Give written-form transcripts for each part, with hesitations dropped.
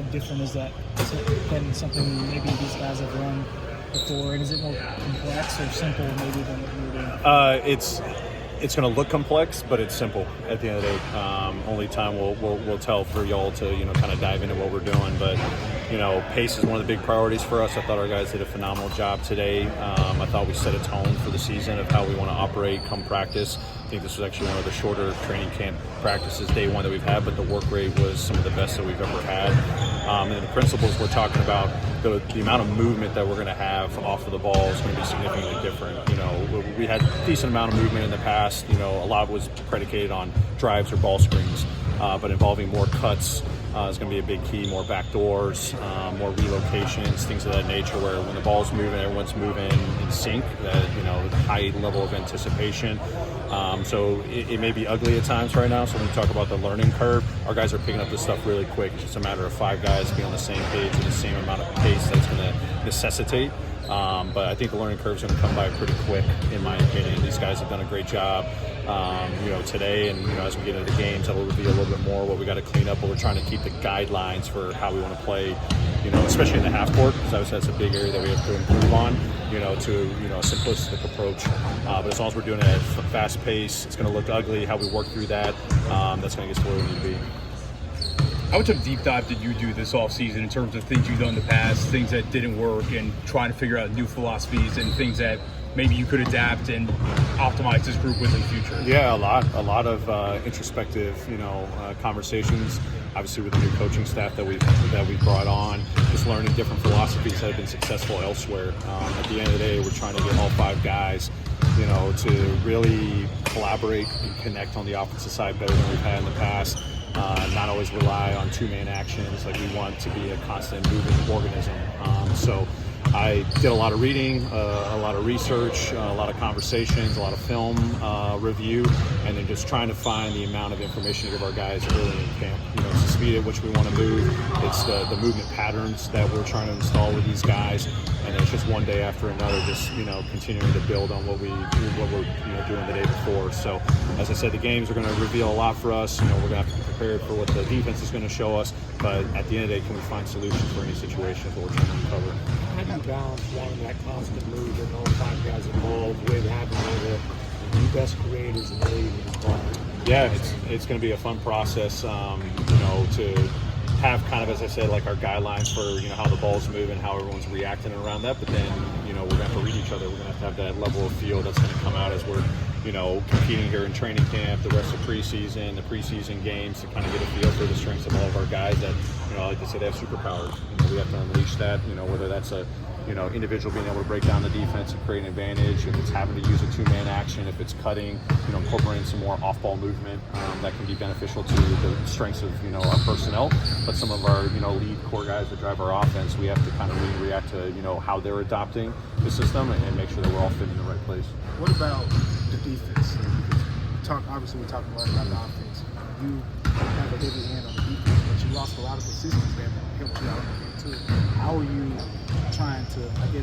how different is that than something maybe these guys have run before? And is it more complex or simple maybe than what you were doing? It's going to look complex, but it's simple at the end of the day. Only time will tell for y'all to kind of dive into what we're doing. But pace is one of the big priorities for us. I thought our guys did a phenomenal job today. I thought we set a tone for the season of how we want to operate come practice. I think this was actually one of the shorter training camp practices day one that we've had, but the work rate was some of the best that we've ever had. And the principles we're talking about, the amount of movement that we're going to have off of the ball is going to be significantly different. We had a decent amount of movement in the past. A lot was predicated on drives or ball screens, but involving more cuts is going to be a big key. More backdoors, more relocations, things of that nature. Where when the ball's moving, everyone's moving in sync. High level of anticipation. So it may be ugly at times right now. So when we talk about the learning curve, our guys are picking up this stuff really quick. It's just a matter of 5 guys being on the same page with the same amount of pace that's going to necessitate. But I think the learning curve is going to come by pretty quick, in my opinion. These guys have done a great job, today, and as we get into the games, that'll reveal a little bit more what we got to clean up. But we're trying to keep the guidelines for how we want to play, especially in the half court, because obviously that's a big area that we have to improve on. To a simplistic approach. But as long as we're doing it at a fast pace, it's going to look ugly. How we work through that, that's going to get us where we need to be. How much of a deep dive did you do this offseason in terms of things you've done in the past, things that didn't work, and trying to figure out new philosophies and things that maybe you could adapt and optimize this group with in the future? Yeah, a lot of introspective, conversations. Obviously, with the new coaching staff that we've brought on, just learning different philosophies that have been successful elsewhere. At the end of the day, we're trying to get all 5 guys, to really collaborate and connect on the offensive side better than we've had in the past. Not always rely on 2-man actions. Like, we want to be a constant moving organism. So I did a lot of reading, a lot of research, a lot of conversations, a lot of film review, and then just trying to find the amount of information to give our guys early in camp. It's the speed at which we want to move. It's the movement patterns that we're trying to install with these guys, and it's just one day after another, just continuing to build on what we're doing the day before. So, as I said, the games are going to reveal a lot for us. We're going to have to be prepared for what the defense is going to show us. But at the end of the day, can we find solutions for any situation is what we're trying to uncover. How do you balance wanting that constant move and all 5 guys involved with having all the best creators in the league involved? Yeah, it's going to be a fun process, to have kind of, as I said, like our guidelines for, how the ball's moving, how everyone's reacting around that. But then, we're going to have to read each other. We're going to have that level of feel that's going to come out as we're, competing here in training camp, the rest of preseason, the preseason games, to kind of get a feel for the strengths of all of our guys that, like I said, they have superpowers. We have to unleash that, whether that's a, individual being able to break down the defense and create an advantage, if it's having to use a 2-man action, if it's cutting, incorporating some more off-ball movement that can be beneficial to the strengths of, our personnel. But some of our, lead core guys that drive our offense, we have to kind of react to, how they're adopting the system and make sure that we're all fitting in the right place. What about the defense? Obviously, we're talking a lot about the offense. You have a heavy hand on the defense, but you lost a lot of positions that helped you out too. How are you trying to,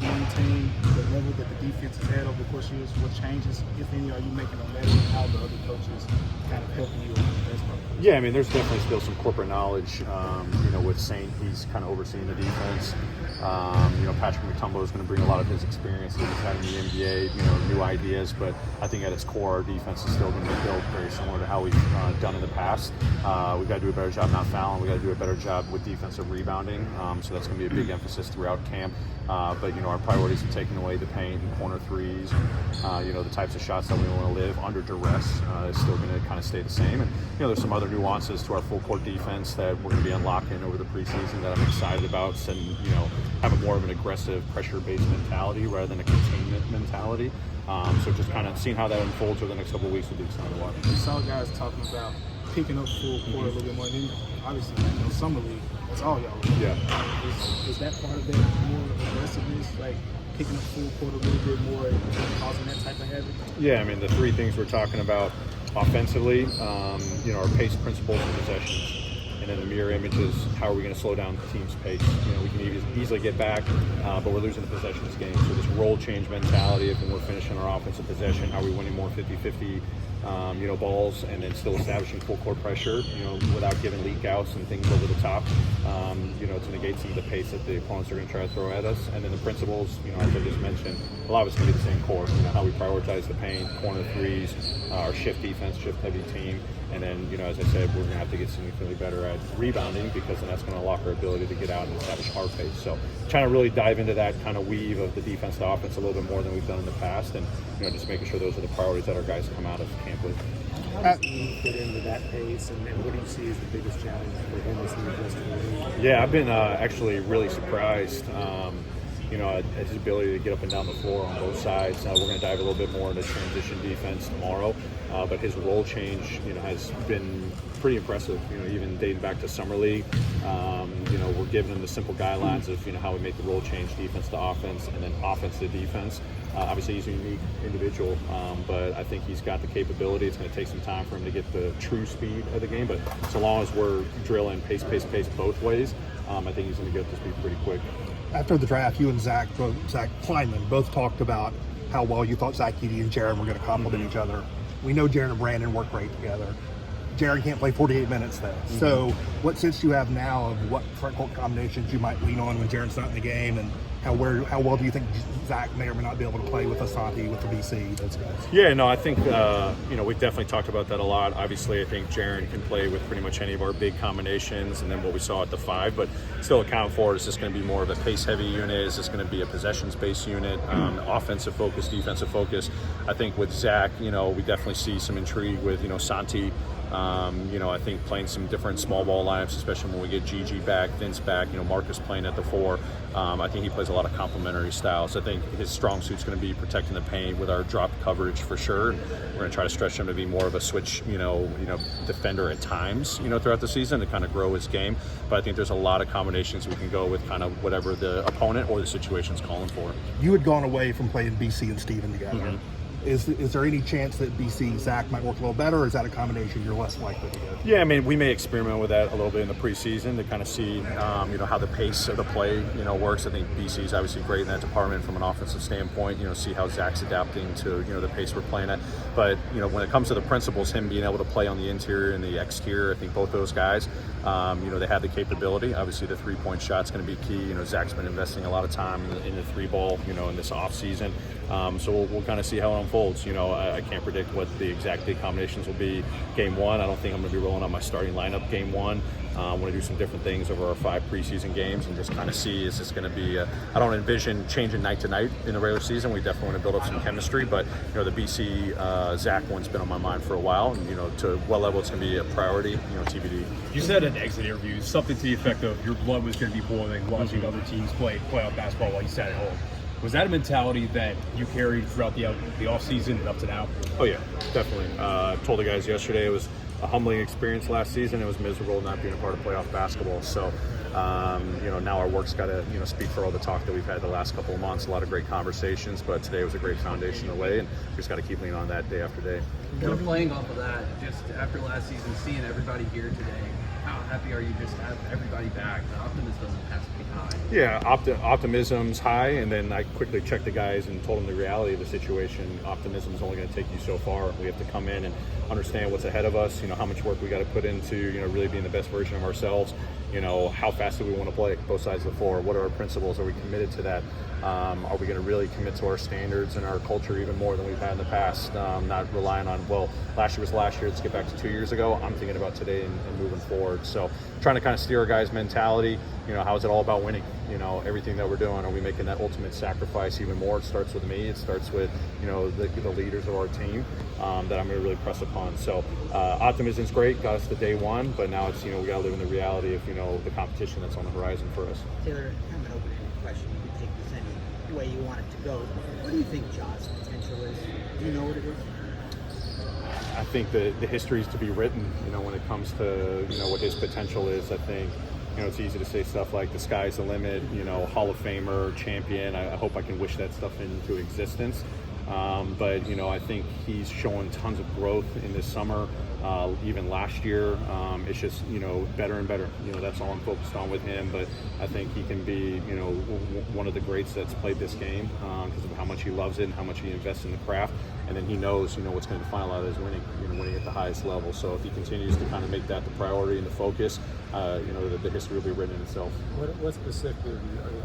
maintain the level that the defense has had over the course of years? What changes, if any, are you making on that, and how the other coaches kind of helping you in the best part? Yeah, there's definitely still some corporate knowledge, with Saint. He's kind of overseeing the defense. Patrick Mutombo is going to bring a lot of his experience that he's had in the NBA, new ideas. But I think at its core, our defense is still going to be built very similar to how we've done in the past. We've got to do a better job not fouling. We've got to do a better job with defensive rebounding. So that's going to be a big emphasis throughout camp. But our priorities are taking away the paint and corner threes, the types of shots that we want to live under duress is still going to kind of stay the same. And there's some other nuances to our full court defense that we're going to be unlocking over the preseason that I'm excited about, and having more of an aggressive pressure-based mentality rather than a containment mentality. So just kind of seeing how that unfolds over the next couple of weeks will be exciting to watch. We saw guys talking about picking up full court a little bit more. And obviously, summer league, that's all y'all do. Yeah. Is that part of that more aggressiveness, like picking up full court a little bit more and causing that type of habit? Yeah, the 3 things we're talking about offensively, our pace, principles, and possessions. And then the mirror image is how are we going to slow down the team's pace? We can easily get back, but we're losing the possessions game. So this role change mentality of when we're finishing our offensive possession, how are we winning more 50-50 balls, and then still establishing full court pressure, without giving leak outs and things over the top, to negate some of the pace that the opponents are going to try to throw at us. And then the principles, as I just mentioned, a lot of it's going to be the same core. How we prioritize the paint, corner threes, our shift defense, shift heavy team. And then, as I said, we're going to have to get significantly better at rebounding, because then that's going to unlock our ability to get out and establish our pace. So trying to really dive into that kind of weave of the defense to offense a little bit more than we've done in the past, and just making sure those are the priorities that our guys come out of camp with. How does he fit into that pace, and what do you see as the biggest challenge for him as he adjusts to the league? Yeah, I've been actually really surprised. At his ability to get up and down the floor on both sides. We're going to dive a little bit more into transition defense tomorrow, but his role change, has been pretty impressive. Even dating back to summer league, we're giving him the simple guidelines of how we make the role change, defense to offense, and then offense to defense. Obviously, he's a unique individual, but I think he's got the capability. It's going to take some time for him to get the true speed of the game, but so long as we're drilling pace both ways, I think he's going to get to speed pretty quick. After the draft, you and Zach Kleinman both talked about how well you thought Zach Edey and Jaron were going to complement each other. We know Jaron and Brandon work great together. Jaron can't play 48 minutes though. So what sense do you have now of what front court combinations you might lean on when Jaron's not in the game, and how well do you think Zach may or may not be able to play with Asante, with the BC, those guys? Yeah, no, I think, we've definitely talked about that a lot. Obviously, I think Jaron can play with pretty much any of our big combinations, and then what we saw at the 5, but still account for, is this going to be more of a pace-heavy unit? Is this going to be a possessions-based unit? Offensive focus, defensive focus. I think with Zach, we definitely see some intrigue with, Santi. I think playing some different small ball lineups, especially when we get Gigi back, Vince back, Marcus playing at the 4. I think he plays a lot of complementary styles. I think his strong suit's going to be protecting the paint with our drop coverage for sure. And we're going to try to stretch him to be more of a switch, defender at times, throughout the season to kind of grow his game. But I think there's a lot of combinations we can go with, kind of whatever the opponent or the situation's calling for. You had gone away from playing BC and Steven together. Is there any chance that BC Zach might work a little better, or is that a combination you're less likely to go? Yeah, I mean, we may experiment with that a little bit in the preseason to kind of see, how the pace of the play, works. I think BC is obviously great in that department from an offensive standpoint. See how Zach's adapting to, the pace we're playing at. But, when it comes to the principles, him being able to play on the interior and the exterior, I think both those guys, they have the capability. Obviously, the three-point shot's going to be key. Zach's been investing a lot of time in the three ball, in this off season. So we'll kind of see how it unfolds. I can't predict what the exact big combinations will be game 1. I don't think I'm going to be rolling out my starting lineup game 1. I want to do some different things over our 5 preseason games and just kind of see, is this going to be I don't envision changing night to night in the regular season. We definitely want to build up some chemistry, but the BC Zach one's been on my mind for a while, and to what level it's going to be a priority, TBD. You said in exit interviews something to the effect of your blood was going to be boiling watching other teams play playoff basketball while you sat at home. Was that a mentality that you carried throughout the offseason and up to now? Oh, yeah, definitely. I told the guys yesterday it was a humbling experience last season. It was miserable not being a part of playoff basketball. So, now our work's got to, speak for all the talk that we've had the last couple of months. A lot of great conversations, but today was a great foundation to lay, and we just got to keep leaning on that day after day. Kind of playing off of that, just after last season, seeing everybody here today, how happy are you just to have everybody back? The optimism has to be high. Yeah, optimism's high, and then I quickly checked the guys and told them the reality of the situation. Optimism is only going to take you so far. We have to come in and understand what's ahead of us, how much work we got to put into, really being the best version of ourselves. How fast do we want to play both sides of the floor? What are our principles? Are we committed to that? Are we going to really commit to our standards and our culture even more than we've had in the past? Not relying on, last year was last year, let's get back to 2 years ago. I'm thinking about today and moving forward. So trying to kind of steer our guys' mentality. How is it all about winning? Everything that we're doing, are we making that ultimate sacrifice even more? It starts with me. It starts with, the leaders of our team that I'm going to really press upon. So optimism's great. Got us to day 1, but now it's, we got to live in the reality of, the competition that's on the horizon for us. Taylor, kind of an open-ended question. You can take this any way you want it to go. What do you think Ja's potential is? Do you know what it is? I think the history is to be written, when it comes to, what his potential is. I think, it's easy to say stuff like the sky's the limit, Hall of Famer, champion. I hope I can wish that stuff into existence. But I think he's shown tons of growth in this summer. Even last year, it's just better and better. That's all I'm focused on with him. But I think he can be one of the greats that's played this game because of how much he loves it and how much he invests in the craft. And then he knows what's going to define a lot of his winning, winning at the highest level. So if he continues to kind of make that the priority and the focus, the history will be written in itself. What specifically are you